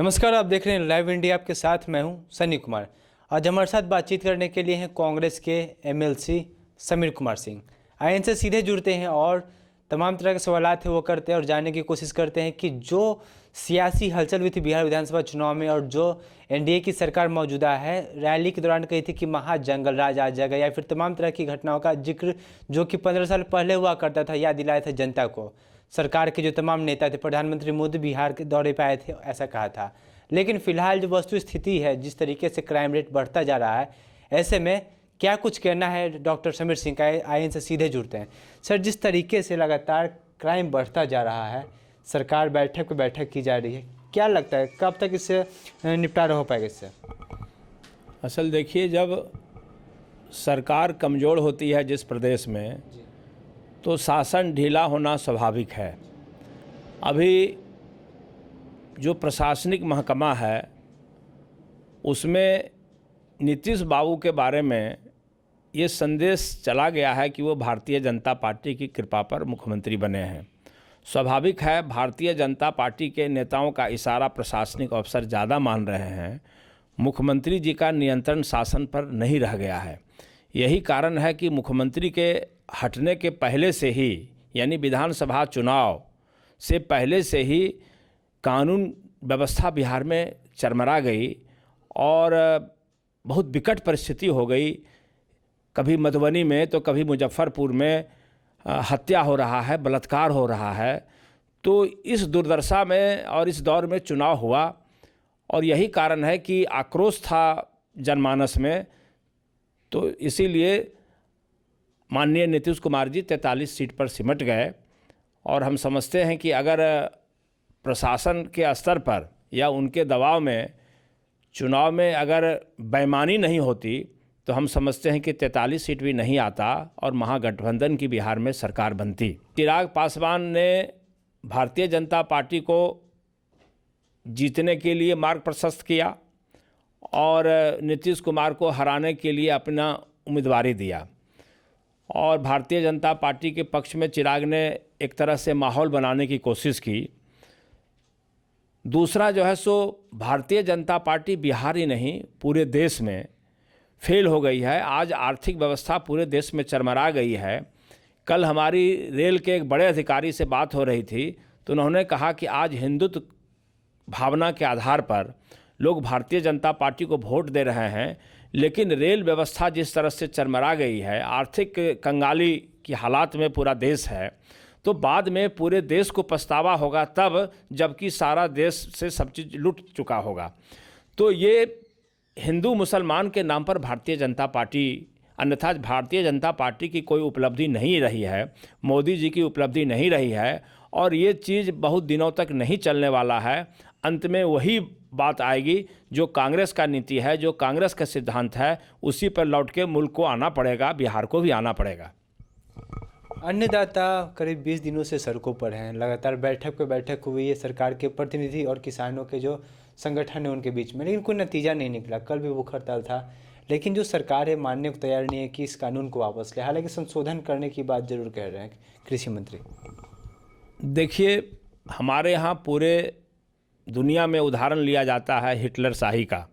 नमस्कार, आप देख रहे हैं लाइव इंडिया। आपके साथ मैं हूं सनी कुमार। आज हमारे साथ बातचीत करने के लिए हैं कांग्रेस के एमएलसी समीर कुमार सिंह। आइए इनसे सीधे जुड़ते हैं और तमाम तरह के सवाल हैं वो करते हैं और जानने की कोशिश करते हैं कि जो सियासी हलचल हुई थी बिहार विधानसभा चुनाव में और जो एनडीए की सरकार मौजूदा है, रैली के दौरान कही थी कि महाजंगल राज आ जाएगा, या फिर तमाम तरह की घटनाओं का जिक्र जो कि 15 साल पहले हुआ करता था याद दिलाया था जनता को। सरकार के जो तमाम नेता थे, प्रधानमंत्री मोदी बिहार के दौरे पर आए थे, ऐसा कहा था। लेकिन फिलहाल जो वस्तु स्थिति है, जिस तरीके से क्राइम रेट बढ़ता जा रहा है, ऐसे में क्या कुछ कहना है डॉक्टर समीर सिंह का? आइए इनसे सीधे जुड़ते हैं। सर, जिस तरीके से लगातार क्राइम बढ़ता जा रहा है, सरकार बैठक पे बैठक की जा रही है, क्या लगता है कब तक इससे निपटारा हो पाएगा इससे? असल देखिए, जब सरकार कमज़ोर होती है जिस प्रदेश में, तो शासन ढीला होना स्वाभाविक है। अभी जो प्रशासनिक महकमा है उसमें नीतीश बाबू के बारे में ये संदेश चला गया है कि वो भारतीय जनता पार्टी की कृपा पर मुख्यमंत्री बने हैं। स्वाभाविक है, भारतीय जनता पार्टी के नेताओं का इशारा प्रशासनिक अफसर ज़्यादा मान रहे हैं। मुख्यमंत्री जी का नियंत्रण शासन पर नहीं रह गया है। यही कारण है कि मुख्यमंत्री के हटने के पहले से ही, यानी विधानसभा चुनाव से पहले से ही कानून व्यवस्था बिहार में चरमरा गई और बहुत विकट परिस्थिति हो गई। कभी मधुबनी में तो कभी मुजफ्फरपुर में हत्या हो रहा है, बलात्कार हो रहा है। तो इस दुर्दशा में और इस दौर में चुनाव हुआ और यही कारण है कि आक्रोश था जनमानस में। तो इसीलिए माननीय नीतीश कुमार जी 43 सीट पर सिमट गए। और हम समझते हैं कि अगर प्रशासन के स्तर पर या उनके दबाव में चुनाव में अगर बेईमानी नहीं होती तो हम समझते हैं कि 43 सीट भी नहीं आता और महागठबंधन की बिहार में सरकार बनती। चिराग पासवान ने भारतीय जनता पार्टी को जीतने के लिए मार्ग प्रशस्त किया और नीतीश कुमार को हराने के लिए अपना उम्मीदवारी दिया। और भारतीय जनता पार्टी के पक्ष में चिराग ने एक तरह से माहौल बनाने की कोशिश की। दूसरा जो है सो भारतीय जनता पार्टी बिहार ही नहीं पूरे देश में फेल हो गई है। आज आर्थिक व्यवस्था पूरे देश में चरमरा गई है। कल हमारी रेल के एक बड़े अधिकारी से बात हो रही थी तो उन्होंने कहा कि आज हिंदुत्व भावना के आधार पर लोग भारतीय जनता पार्टी को वोट दे रहे हैं, लेकिन रेल व्यवस्था जिस तरह से चरमरा गई है, आर्थिक कंगाली की हालात में पूरा देश है, तो बाद में पूरे देश को पछतावा होगा तब जबकि सारा देश से सब चीज़ लूट चुका होगा। तो ये हिंदू मुसलमान के नाम पर भारतीय जनता पार्टी, अन्यथा भारतीय जनता पार्टी की कोई उपलब्धि नहीं रही है, मोदी जी की उपलब्धि नहीं रही है और ये चीज़ बहुत दिनों तक नहीं चलने वाला है। अंत में वही बात आएगी जो कांग्रेस का नीति है, जो कांग्रेस का सिद्धांत है, उसी पर लौट के मुल्क को आना पड़ेगा, बिहार को भी आना पड़ेगा। अन्नदाता करीब 20 दिनों से सड़कों पर हैं। लगातार बैठक पे बैठक हुई है सरकार के प्रतिनिधि और किसानों के जो संगठन है उनके बीच में, लेकिन कोई नतीजा नहीं निकला। कल भी भूख हड़ताल था, लेकिन जो सरकार है मानने को तैयार नहीं है कि इस कानून को वापस ले। हालांकि संशोधन करने की बात जरूर कह रहे हैं कृषि मंत्री। देखिए, हमारे यहाँ पूरे दुनिया में उदाहरण लिया जाता है हिटलर शाही का,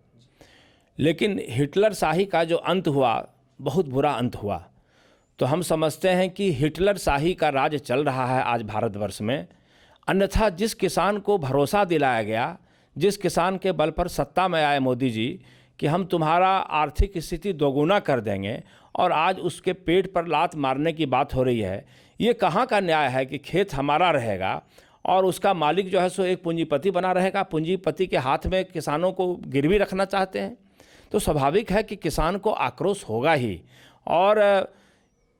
लेकिन हिटलर शाही का जो अंत हुआ बहुत बुरा अंत हुआ। तो हम समझते हैं कि हिटलर शाही का राज चल रहा है आज भारतवर्ष में। अन्यथा जिस किसान को भरोसा दिलाया गया, जिस किसान के बल पर सत्ता में आए मोदी जी कि हम तुम्हारा आर्थिक स्थिति दोगुना कर देंगे, और आज उसके पेट पर लात मारने की बात हो रही है। ये कहाँ का न्याय है कि खेत हमारा रहेगा और उसका मालिक जो है सो एक पूंजीपति बना रहेगा। पूंजीपति के हाथ में किसानों को गिरवी रखना चाहते हैं। तो स्वाभाविक है कि किसान को आक्रोश होगा ही। और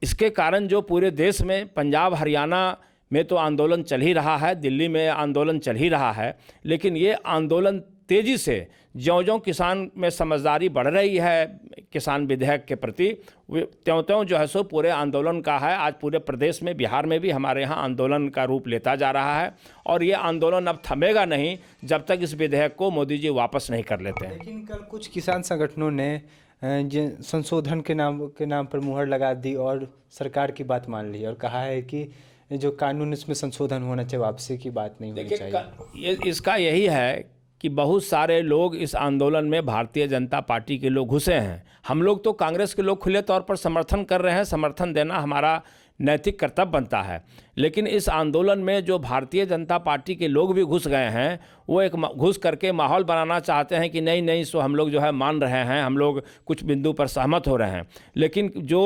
इसके कारण जो पूरे देश में पंजाब हरियाणा में तो आंदोलन चल ही रहा है, दिल्ली में आंदोलन चल ही रहा है, लेकिन ये आंदोलन तेज़ी से ज्यों-ज्यों किसान में समझदारी बढ़ रही है किसान विधेयक के प्रति, त्यों-त्यों जो है सो पूरे आंदोलन का है। आज पूरे प्रदेश में, बिहार में भी हमारे यहाँ आंदोलन का रूप लेता जा रहा है और ये आंदोलन अब थमेगा नहीं जब तक इस विधेयक को मोदी जी वापस नहीं कर लेते हैं। लेकिन कल कुछ किसान संगठनों ने संशोधन के नाम पर मुहर लगा दी और सरकार की बात मान ली और कहा है कि जो कानून इसमें संशोधन होना चाहिए, वापसी की बात नहीं होनी चाहिए। इसका यही है कि बहुत सारे लोग इस आंदोलन में भारतीय जनता पार्टी के लोग घुसे हैं। हम लोग तो कांग्रेस के लोग खुले तौर पर समर्थन कर रहे हैं, समर्थन देना हमारा नैतिक कर्तव्य बनता है, लेकिन इस आंदोलन में जो भारतीय जनता पार्टी के लोग भी घुस गए हैं, वो एक घुस करके माहौल बनाना चाहते हैं कि नहीं नहीं सो हम लोग जो है मान रहे हैं, हम लोग कुछ बिंदु पर सहमत हो रहे हैं, लेकिन जो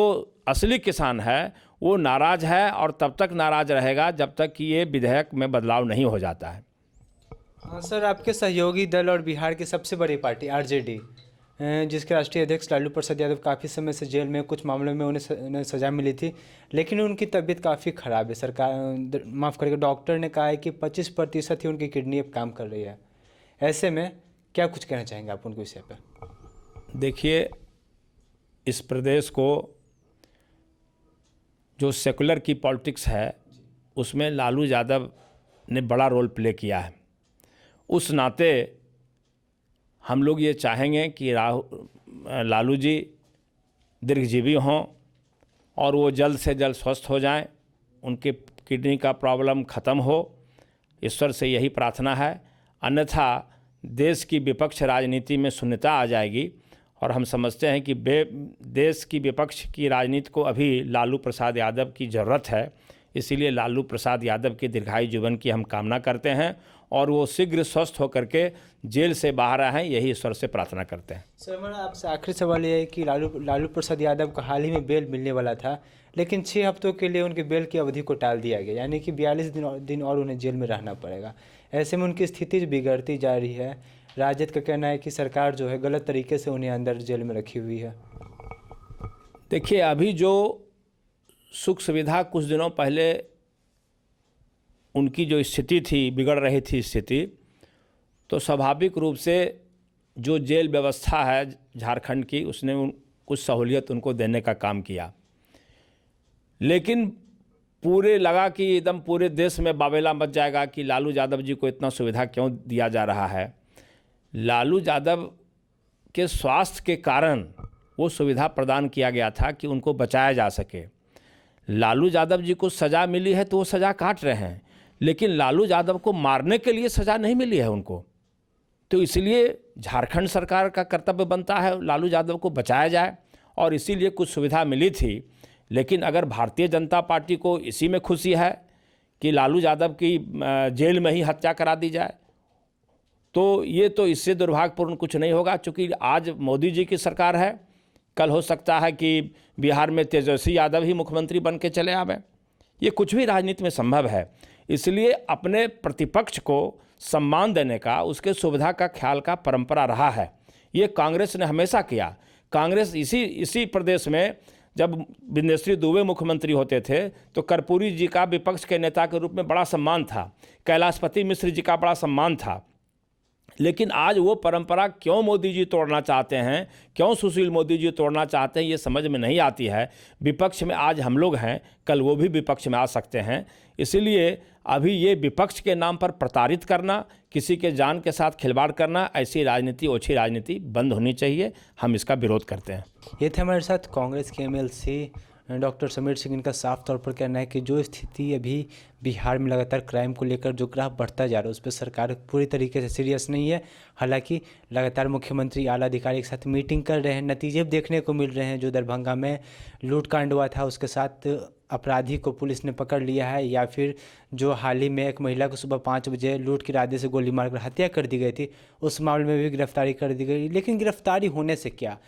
असली किसान है वो नाराज़ है और तब तक नाराज़ रहेगा जब तक कि ये विधेयक में बदलाव नहीं हो जाता है। हाँ सर, आपके सहयोगी दल और बिहार की सबसे बड़ी पार्टी आरजेडी, जिसके राष्ट्रीय अध्यक्ष लालू प्रसाद यादव काफ़ी समय से जेल में, कुछ मामलों में उन्हें सज़ा मिली थी, लेकिन उनकी तबीयत काफ़ी ख़राब है। सरकार माफ़ करेगा, डॉक्टर ने कहा है कि 25% ही उनकी किडनी अब काम कर रही है। ऐसे में क्या कुछ कहना चाहेंगे आप उनके विषय पर? देखिए, इस प्रदेश को जो सेकुलर की पॉलिटिक्स है उसमें लालू यादव ने बड़ा रोल प्ले किया है। उस नाते हम लोग ये चाहेंगे कि लालू जी दीर्घजीवी हों और वो जल्द से जल्द स्वस्थ हो जाएं, उनके किडनी का प्रॉब्लम ख़त्म हो, ईश्वर से यही प्रार्थना है। अन्यथा देश की विपक्ष राजनीति में शून्यता आ जाएगी और हम समझते हैं कि देश की विपक्ष की राजनीति को अभी लालू प्रसाद यादव की ज़रूरत है। इसीलिए लालू प्रसाद यादव के दीर्घायु जीवन की हम कामना करते हैं और वो शीघ्र स्वस्थ होकर के जेल से बाहर आएँ, यही ईश्वर से प्रार्थना करते हैं। सर, मेरा आपसे आखिरी सवाल ये है कि लालू प्रसाद यादव का हाल ही में बेल मिलने वाला था, लेकिन 6 हफ्तों के लिए उनकी बेल की अवधि को टाल दिया गया, यानी कि 42 दिन और उन्हें जेल में रहना पड़ेगा। ऐसे में उनकी स्थिति बिगड़ती जा रही है। राजद का कहना है कि सरकार जो है गलत तरीके से उन्हें अंदर जेल में रखी हुई है। देखिए, अभी जो सुख सुविधा कुछ दिनों पहले उनकी जो स्थिति थी, बिगड़ रही थी स्थिति, तो स्वाभाविक रूप से जो जेल व्यवस्था है झारखंड की, उसने कुछ सहूलियत उनको देने का काम किया, लेकिन पूरे लगा कि एकदम पूरे देश में बाबेला मच जाएगा कि लालू यादव जी को इतना सुविधा क्यों दिया जा रहा है। लालू यादव के स्वास्थ्य के कारण वो सुविधा प्रदान किया गया था कि उनको बचाया जा सके। लालू यादव जी को सज़ा मिली है तो वो सज़ा काट रहे हैं, लेकिन लालू यादव को मारने के लिए सज़ा नहीं मिली है उनको। तो इसलिए झारखंड सरकार का कर्तव्य बनता है लालू यादव को बचाया जाए, और इसीलिए कुछ सुविधा मिली थी। लेकिन अगर भारतीय जनता पार्टी को इसी में खुशी है कि लालू यादव की जेल में ही हत्या करा दी जाए, तो ये तो इससे दुर्भाग्यपूर्ण कुछ नहीं होगा। चूँकि आज मोदी जी की सरकार है, कल हो सकता है कि बिहार में तेजस्वी यादव ही मुख्यमंत्री बन के चले आवे। ये कुछ भी राजनीति में संभव है। इसलिए अपने प्रतिपक्ष को सम्मान देने का, उसके सुविधा का ख्याल का परंपरा रहा है, ये कांग्रेस ने हमेशा किया। कांग्रेस इसी प्रदेश में जब बिंदेश्वरी दुबे मुख्यमंत्री होते थे तो कर्पूरी जी का विपक्ष के नेता के रूप में बड़ा सम्मान था, कैलाशपति मिश्र जी का बड़ा सम्मान था। लेकिन आज वो परंपरा क्यों मोदी जी तोड़ना चाहते हैं, क्यों सुशील मोदी जी तोड़ना चाहते हैं, ये समझ में नहीं आती है। विपक्ष में आज हम लोग हैं, कल वो भी विपक्ष में आ सकते हैं। इसलिए अभी ये विपक्ष के नाम पर प्रताड़ित करना, किसी के जान के साथ खिलवाड़ करना, ऐसी राजनीति, ओछी राजनीति बंद होनी चाहिए। हम इसका विरोध करते हैं। ये थे हमारे साथ कांग्रेस के एमएलसी डॉक्टर समीर सिंह। इनका साफ तौर पर कहना है कि जो स्थिति अभी बिहार में लगातार क्राइम को लेकर जो ग्राफ बढ़ता जा रहा है, उस पर सरकार पूरी तरीके से सीरियस नहीं है। हालांकि लगातार मुख्यमंत्री आला अधिकारी के साथ मीटिंग कर रहे हैं, नतीजे देखने को मिल रहे हैं। जो दरभंगा में लूटकांड हुआ था, उसके साथ अपराधी को पुलिस ने पकड़ लिया है, या फिर जो हाल ही में एक महिला को सुबह 5 बजे लूट के इरादे से गोली मारकर हत्या कर दी गई थी, उस मामले में भी गिरफ्तारी कर दी गई। लेकिन गिरफ्तारी होने से क्या,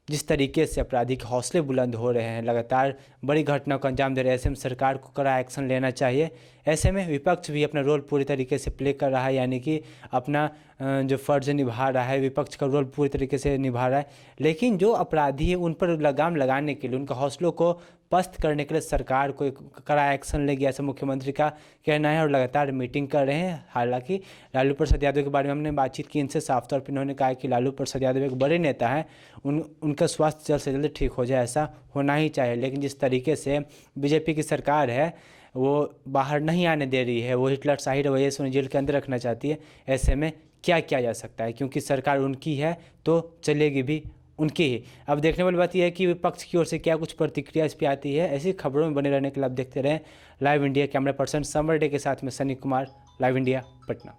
जिस तरीके से अपराधी के हौसले बुलंद हो रहे हैं, लगातार बड़ी घटनाओं को अंजाम दे रहे हैं, ऐसे में सरकार को कड़ा एक्शन लेना चाहिए। ऐसे में विपक्ष भी अपना रोल पूरी तरीके से प्ले कर रहा है, यानी कि अपना जो फ़र्ज़ निभा रहा है, विपक्ष का रोल पूरी तरीके से निभा रहा है। लेकिन जो अपराधी है उन पर लगाम लगाने के लिए, उनके हौसलों को पस्त करने के लिए सरकार को कड़ा एक्शन लेगी, ऐसा मुख्यमंत्री का कहना है, और लगातार मीटिंग कर रहे हैं। हालांकि लालू प्रसाद यादव के बारे में हमने बातचीत की इनसे, साफ तौर पर इन्होंने कहा कि लालू प्रसाद यादव एक बड़े नेता हैं, उनका स्वास्थ्य जल्द से जल्द ठीक हो जाए, ऐसा होना ही चाहिए। लेकिन जिस तरीके से बीजेपी की सरकार है, वो बाहर नहीं आने दे रही है, वो हिटलर शाही रवैये से उन्हें जेल के अंदर रखना चाहती है। ऐसे में क्या किया जा सकता है, क्योंकि सरकार उनकी है तो चलेगी भी उनकी ही। अब देखने वाली बात यह है कि विपक्ष की ओर से क्या कुछ प्रतिक्रिया इस पर आती है। ऐसी खबरों में बने रहने के लिए आप देखते रहें live India. Camera person summer day के साथ में सनी कुमार, लाइव इंडिया, पटना।